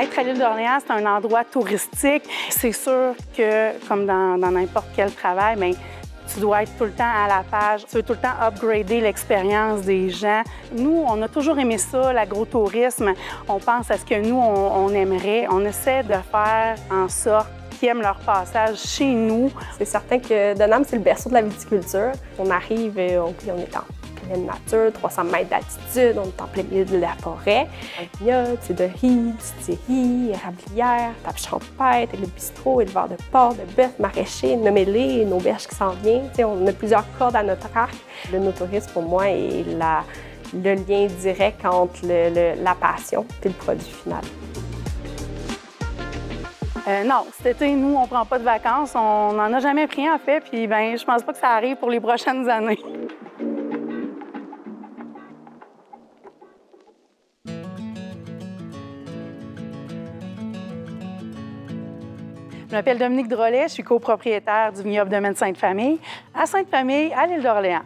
Être à l'île d'Orléans, c'est un endroit touristique. C'est sûr que, comme dans n'importe quel travail, bien, tu dois être tout le temps à la page. Tu veux tout le temps upgrader l'expérience des gens. Nous, on a toujours aimé ça, l'agrotourisme. On pense à ce que nous, on aimerait. On essaie de faire en sorte qu'ils aiment leur passage chez nous. C'est certain que Denham, c'est le berceau de la viticulture. On arrive, on est en pleine nature, 300 mètres d'altitude, on est en plein milieu de la forêt. Vignoble, cidrerie, distillerie, érablière, table champêtre, le bistrot, éleveur de porc, de bœuf, maraîcher, nommez-les, une auberge qui s'en vient. On a plusieurs cordes à notre arc. Le no-tourisme, pour moi, est le lien direct entre la passion et le produit final. Non, cet été, nous, on ne prend pas de vacances. On n'en a jamais pris, en fait. Puis, bien, je pense pas que ça arrive pour les prochaines années. Je m'appelle Dominique Drolet, je suis copropriétaire du vignoble Domaine Sainte-Famille, à Sainte-Famille, à l'île d'Orléans.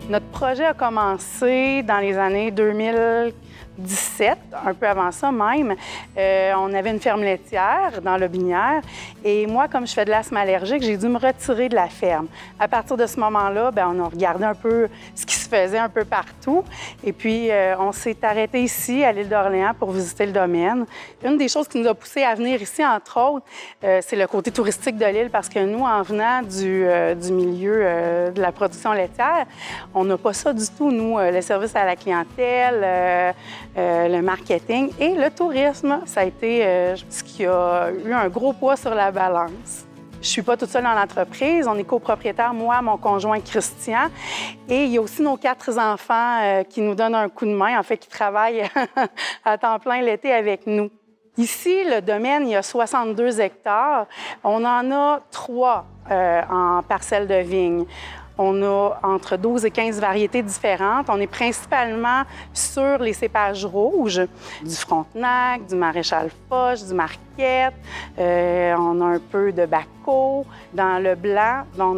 Notre projet a commencé dans les années 2017, un peu avant ça même. On avait une ferme laitière dans Lobinière et moi, comme je fais de l'asthme allergique, j'ai dû me retirer de la ferme. À partir de ce moment-là, bien, on a regardé un peu ce qui se faisait un peu partout et puis on s'est arrêté ici, à l'île d'Orléans, pour visiter le domaine. Une des choses qui nous a poussé à venir ici, entre autres, c'est le côté touristique de l'île parce que nous, en venant du milieu de la production laitière, on n'a pas ça du tout, nous, le service à la clientèle, le marketing et le tourisme. Ça a été ce qui a eu un gros poids sur la balance. Je ne suis pas toute seule dans l'entreprise. On est copropriétaire, moi, mon conjoint Christian. Et il y a aussi nos 4 enfants qui nous donnent un coup de main, en fait, qui travaillent à temps plein l'été avec nous. Ici, le domaine, il y a 62 hectares. On en a 3 en parcelles de vignes. On a entre 12 et 15 variétés différentes. On est principalement sur les cépages rouges, du Frontenac, du Maréchal Foch, du Marquette. On a un peu de Baco. Dans le blanc, on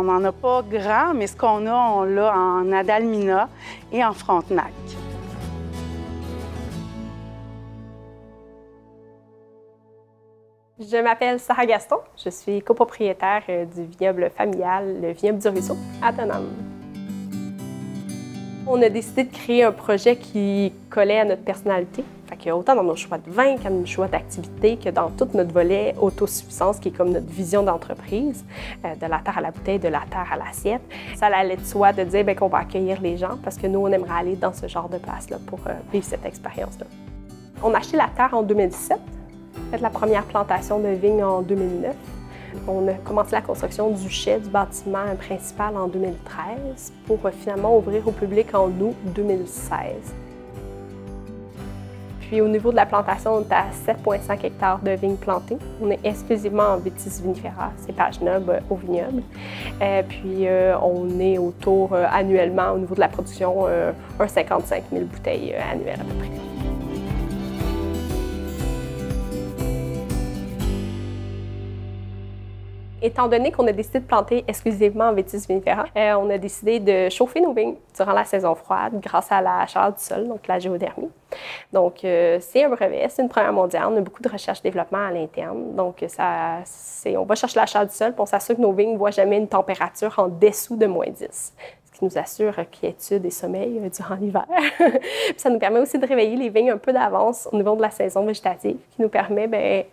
n'en a pas grand, mais ce qu'on a, on l'a en Adalmina et en Frontenac. Je m'appelle Sarah Gaston, je suis copropriétaire du vignoble familial, le vignoble du Ruisseau, à Denham. On a décidé de créer un projet qui collait à notre personnalité. Fait que autant dans nos choix de vin qu'à nos choix d'activité, que dans tout notre volet autosuffisance, qui est comme notre vision d'entreprise, de la terre à la bouteille, de la terre à l'assiette. Ça allait de soi de dire qu'on va accueillir les gens parce que nous, on aimerait aller dans ce genre de place-là pour vivre cette expérience-là. On a acheté la terre en 2017. On a fait la première plantation de vignes en 2009. On a commencé la construction du chai, du bâtiment principal en 2013 pour finalement ouvrir au public en août 2016. Puis au niveau de la plantation, on est à 7,5 hectares de vignes plantées. On est exclusivement en vitis vinifera, cépage noble au vignoble. Puis on est autour annuellement au niveau de la production, 55 000 bouteilles annuelles à peu près. Étant donné qu'on a décidé de planter exclusivement en vitis vinifera, on a décidé de chauffer nos vignes durant la saison froide grâce à la chaleur du sol, donc la géothermie. Donc, c'est un brevet, c'est une première mondiale. On a beaucoup de recherche-développement à l'interne. Donc, on va chercher la chaleur du sol, puis on s'assure que nos vignes ne voient jamais une température en dessous de -10. Ce qui nous assure quiétude et sommeil durant l'hiver. Puis ça nous permet aussi de réveiller les vignes un peu d'avance au niveau de la saison végétative, qui nous permet,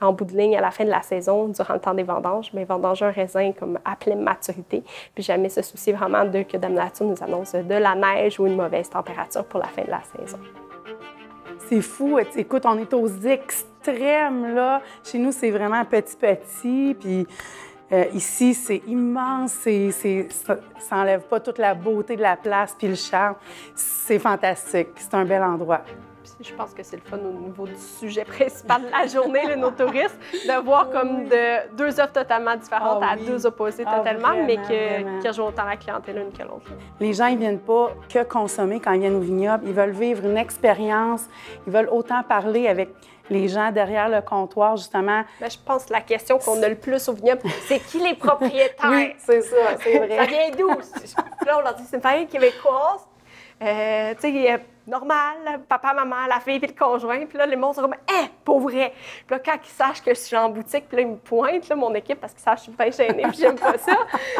en bout de ligne, à la fin de la saison, durant le temps des vendanges, vendanger un raisin comme à pleine maturité, puis jamais se soucier vraiment que Dame Nature nous annonce de la neige ou une mauvaise température pour la fin de la saison. C'est fou. Écoute, on est aux extrêmes, là. Chez nous, c'est vraiment petit, puis ici, c'est immense. Ça n'enlève pas toute la beauté de la place puis le charme. C'est fantastique. C'est un bel endroit. Je pense que c'est le fun au niveau du sujet principal de la journée, le no-tourisme, de voir comme de 2 offres totalement différentes à 2 opposés totalement, vraiment, mais qui rejoignent autant la clientèle l'une que l'autre. Les gens, ils ne viennent pas que consommer quand ils viennent au vignoble. Ils veulent vivre une expérience. Ils veulent autant parler avec les gens derrière le comptoir, justement. Je pense que la question qu'on a le plus au vignoble, c'est qui les propriétaires? Oui, c'est ça, c'est vrai. Ça vient d'où? Là, on leur dit, c'est une famille québécoise. normal, papa, maman, la fille, puis le conjoint. Puis là, les monde sont comme, pour vrai. Puis là, quand ils sachent que je suis en boutique, puis là, ils me pointent, là, mon équipe, parce qu'ils sachent que je suis bien gênée, puis j'aime pas ça.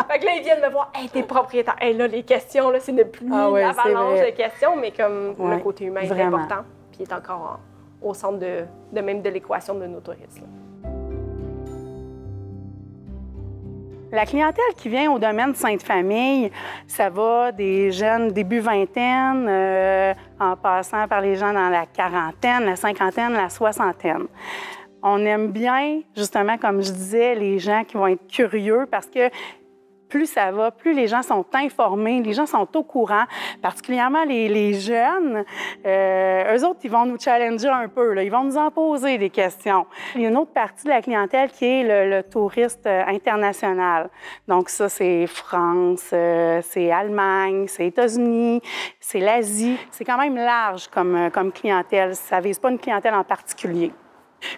Fait que là, ils viennent me voir, t'es propriétaire. Là, les questions, là, c'est une pluie, l'avalanche de questions, mais comme le côté humain est important, puis il est encore au centre de même de l'équation de nos touristes. La clientèle qui vient au domaine Sainte-Famille, ça va des jeunes début vingtaine, en passant par les gens dans la quarantaine, la cinquantaine, la soixantaine. On aime bien, justement, comme je disais, les gens qui vont être curieux parce que plus ça va, plus les gens sont informés, les gens sont au courant, particulièrement les jeunes. Eux autres, ils vont nous challenger un peu, là. Ils vont nous en poser des questions. Il y a une autre partie de la clientèle qui est le touriste international. Donc ça, c'est France, c'est Allemagne, c'est États-Unis, c'est l'Asie. C'est quand même large comme clientèle. Ça ne vise pas une clientèle en particulier.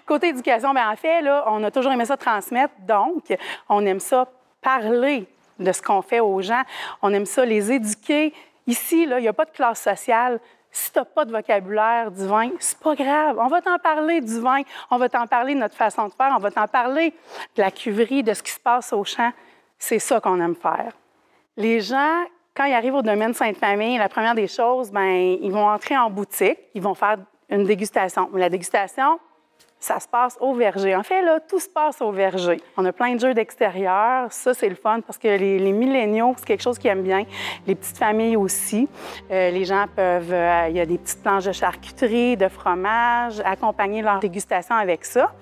Côté éducation, bien en fait, là, on a toujours aimé ça transmettre. Donc, on aime ça parler de ce qu'on fait aux gens. On aime ça les éduquer. Ici, là, il n'y a pas de classe sociale. Si tu n'as pas de vocabulaire du vin, c'est pas grave. On va t'en parler du vin, on va t'en parler de notre façon de faire, on va t'en parler de la cuverie, de ce qui se passe au champ. C'est ça qu'on aime faire. Les gens, quand ils arrivent au domaine Sainte-Famille, la première des choses, bien, ils vont entrer en boutique, ils vont faire une dégustation. La dégustation, ça se passe au verger. En fait, là, tout se passe au verger. On a plein de jeux d'extérieur. Ça, c'est le fun parce que les milléniaux, c'est quelque chose qu'ils aiment bien. Les petites familles aussi. Les gens peuvent... il y a des petites planches de charcuterie, de fromage, accompagner leur dégustation avec ça.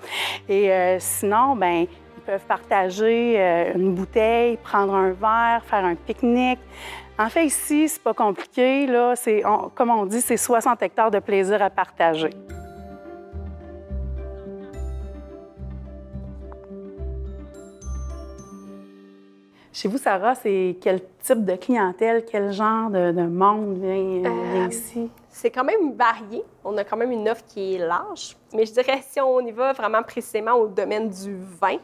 Et sinon, bien, ils peuvent partager une bouteille, prendre un verre, faire un pique-nique. En fait, ici, c'est pas compliqué. Là, comme on dit, c'est 60 hectares de plaisir à partager. Chez vous, Sarah, c'est quel type de clientèle, quel genre de monde vient ici? C'est quand même varié. On a quand même une offre qui est large. Mais je dirais, si on y va vraiment précisément au domaine du vin,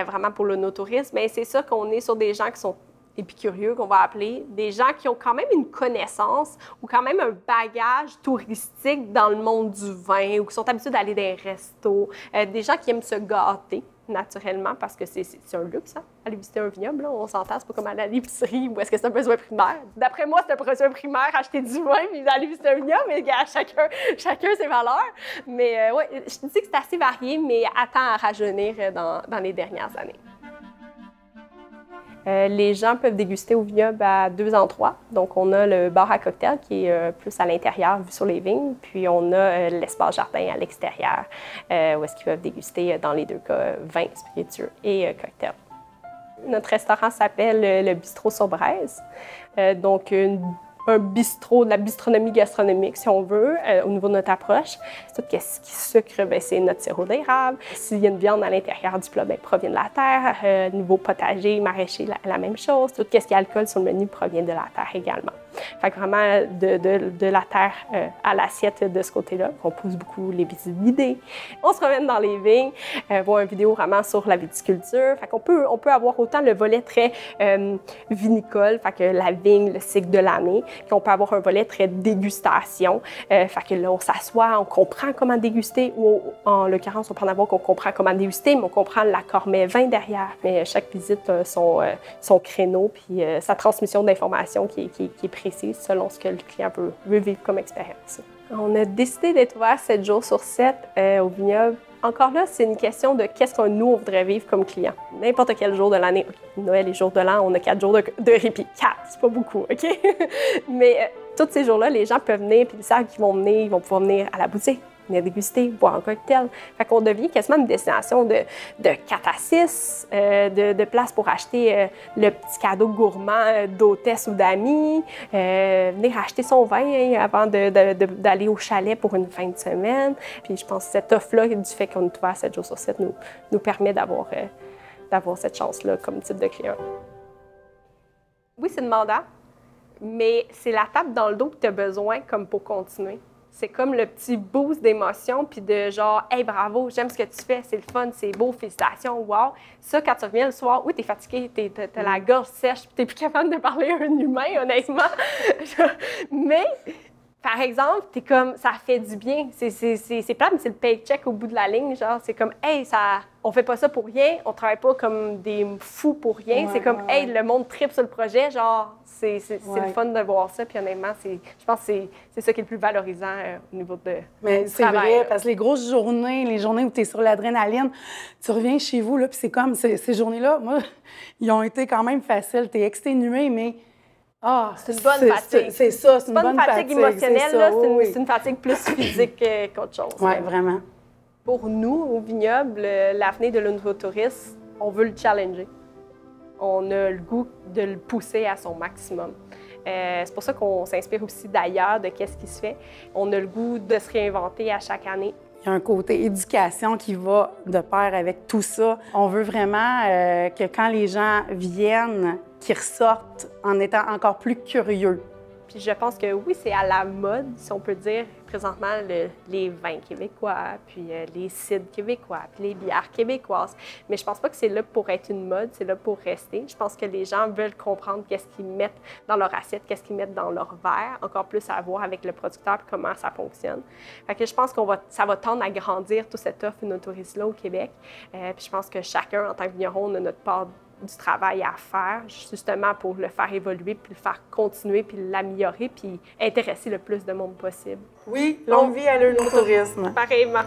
vraiment pour le no-tourisme, bien, c'est ça qu'on est sur des gens qui sont épicurieux, qu'on va appeler, des gens qui ont quand même une connaissance ou quand même un bagage touristique dans le monde du vin ou qui sont habitués d'aller dans les restos, des gens qui aiment se gâter naturellement parce que c'est un luxe, hein? Aller visiter un vignoble, là, on s'entend, c'est pas comme aller à l'épicerie ou est-ce que c'est un besoin primaire. D'après moi, c'est un besoin primaire, acheter du vin puis aller visiter un vignoble, mais chacun ses valeurs. Mais oui, je te dis que c'est assez varié, mais attend à rajeunir dans les dernières années. Les gens peuvent déguster au vignoble à 2 endroits. Donc, on a le bar à cocktail qui est plus à l'intérieur, vu sur les vignes. Puis, on a l'espace jardin à l'extérieur, où est-ce qu'ils peuvent déguster, dans les deux cas, vin, spiritueux et cocktail. Notre restaurant s'appelle le Bistrot sur Braise. Donc, un bistrot, de la bistronomie gastronomique, si on veut, au niveau de notre approche. Tout ce qui sucre, bien, c'est notre sirop d'érable. S'il y a une viande à l'intérieur du plat, bien, provient de la terre. Niveau potager, maraîcher, la même chose. Tout ce qui est alcool sur le menu provient de la terre également. Fait que vraiment, de la terre à l'assiette de ce côté-là. On pousse beaucoup les visites guidées. On se promène dans les vignes, voir une vidéo vraiment sur la viticulture. Fait qu'on peut avoir autant le volet très vinicole, fait que la vigne, le cycle de l'année, qu'on peut avoir un volet très dégustation. Fait que là, on s'assoit, on comprend comment déguster, ou en l'occurrence, on peut en avoir qu'on comprend comment déguster, mais on comprend l'accord mets vin derrière. Mais chaque visite a son créneau, puis sa transmission d'informations qui est précise selon ce que le client veut vivre comme expérience. On a décidé d'être ouvert 7 jours sur 7 au vignoble. Encore là, c'est une question de qu'est-ce qu'on nous voudrait vivre comme client. N'importe quel jour de l'année. Noël et jour de l'an, on a 4 jours de répit. 4, c'est pas beaucoup, OK? Mais tous ces jours-là, les gens peuvent venir, puis ils savent qu'ils vont venir, ils vont pouvoir venir à la boutique, venir déguster, boire un cocktail. Fait qu'on devient quasiment une destination de 4 à 6, de place pour acheter le petit cadeau gourmand d'hôtesse ou d'amis, venir acheter son vin avant d'aller au chalet pour une fin de semaine. Puis je pense que cette offre-là, du fait qu'on est ouvert 7 jours sur 7, nous permet d'avoir cette chance-là comme type de client. Oui, c'est demandant, mais c'est la tape dans le dos que tu as besoin comme pour continuer. C'est comme le petit boost d'émotion, puis de genre, hey, bravo, j'aime ce que tu fais, c'est le fun, c'est beau, félicitations, wow. Ça, quand tu reviens le soir, oui, t'es fatigué, t'as la gorge sèche, puis t'es plus capable de parler à un humain, honnêtement. Mais, par exemple, t'es comme, ça fait du bien. C'est plate, mais c'est le paycheck au bout de la ligne. Genre, c'est comme, hey, on fait pas ça pour rien, on travaille pas comme des fous pour rien. C'est comme, hey, le monde tripe sur le projet. Genre, c'est le fun de voir ça. Puis honnêtement, je pense que c'est ça qui est le plus valorisant au niveau de Mais c'est vrai, parce que les grosses journées, les journées où tu es sur l'adrénaline, tu reviens chez vous, là, puis c'est comme, ces journées-là, moi, ils ont été quand même faciles. Tu es exténué, mais... c'est une bonne fatigue. C'est ça, c'est une bonne fatigue fatigue émotionnelle, c'est une fatigue plus physique qu'autre chose. Oui, vraiment. Pour nous, au vignoble, l'avenir de l'œnotourisme, on veut le challenger. On a le goût de le pousser à son maximum. C'est pour ça qu'on s'inspire aussi d'ailleurs de qu'est-ce qui se fait. On a le goût de se réinventer à chaque année. Il y a un côté éducation qui va de pair avec tout ça. On veut vraiment que quand les gens viennent, qu'ils ressortent en étant encore plus curieux. Puis je pense que oui, c'est à la mode, si on peut dire, présentement, les vins québécois, puis les cidres québécois, puis les bières québécoises. Mais je pense pas que c'est là pour être une mode, c'est là pour rester. Je pense que les gens veulent comprendre qu'est-ce qu'ils mettent dans leur assiette, qu'est-ce qu'ils mettent dans leur verre, encore plus à voir avec le producteur puis comment ça fonctionne. Fait que je pense ça va tendre à grandir toute cette offre œnotourisme-là au Québec. Puis je pense que chacun, en tant que vigneron, on a notre part du travail à faire, justement pour le faire évoluer, puis le faire continuer, puis l'améliorer, puis intéresser le plus de monde possible. Oui, longue vie à l'œnotourisme. Pareillement.